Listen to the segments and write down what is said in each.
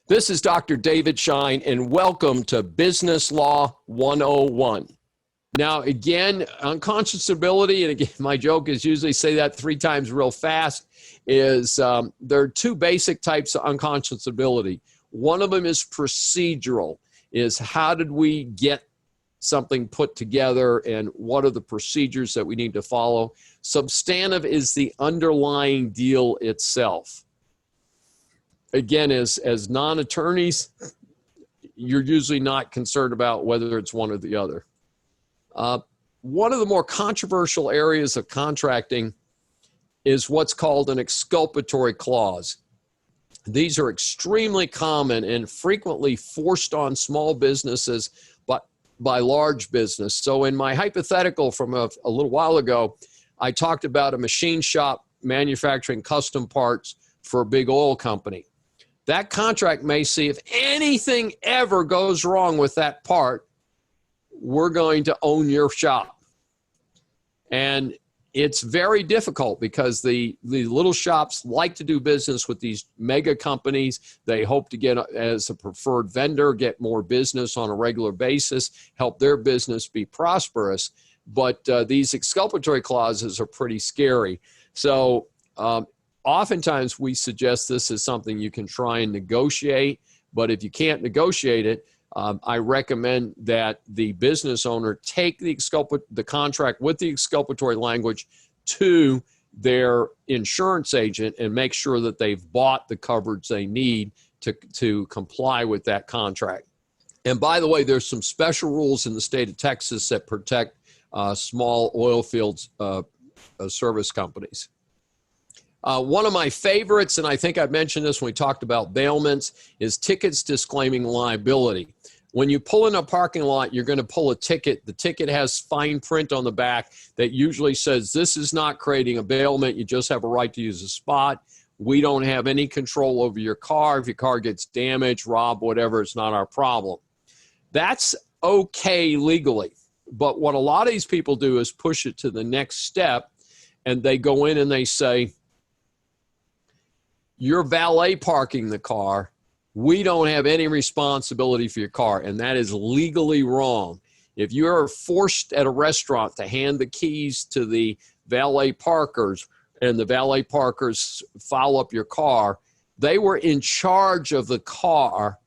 This is Dr. David Shine, and welcome to Business Law 101. Now, again, unconscionability, and again, my joke is usually say that 3 times real fast, is there are 2 basic types of unconscionability. One of them is procedural, is how did we get something put together and what are the procedures that we need to follow. Substantive is the underlying deal itself. Again, as non-attorneys, you're usually not concerned about whether it's one or the other. One of the more controversial areas of contracting is what's called an exculpatory clause. These are extremely common and frequently forced on small businesses, but by large business. So in my hypothetical from a little while ago, I talked about a machine shop manufacturing custom parts for a big oil company. That contract may say if anything ever goes wrong with that part, we're going to own your shop. And it's very difficult because the little shops like to do business with these mega companies. They hope to get, as a preferred vendor, get more business on a regular basis, help their business be prosperous. But these exculpatory clauses are pretty scary. So oftentimes we suggest this is something you can try and negotiate, but if you can't negotiate it, I recommend that the business owner take the contract with the exculpatory language to their insurance agent and make sure that they've bought the coverage they need to comply with that contract. And by the way, there's some special rules in the state of Texas that protect small oil fields service companies. One of my favorites, and I think I've mentioned this when we talked about bailments, is tickets disclaiming liability. When you pull in a parking lot, you're going to pull a ticket. The ticket has fine print on the back that usually says, this is not creating a bailment. You just have a right to use a spot. We don't have any control over your car. If your car gets damaged, robbed, whatever, it's not our problem. That's okay legally. But what a lot of these people do is push it to the next step, and they go in and they say, you're valet parking the car. We don't have any responsibility for your car, and that is legally wrong. If you are forced at a restaurant to hand the keys to the valet parkers and the valet parkers foul up your car, they were in charge of the car,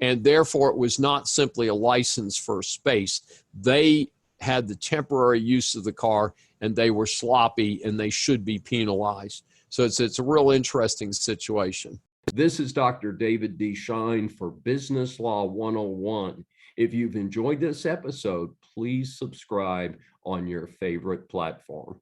and therefore it was not simply a license for a space. They had the temporary use of the car, and they were sloppy, and they should be penalized. So it's a real interesting situation. This is Dr. David D. Shine for Business Law 101. If you've enjoyed this episode, please subscribe on your favorite platform.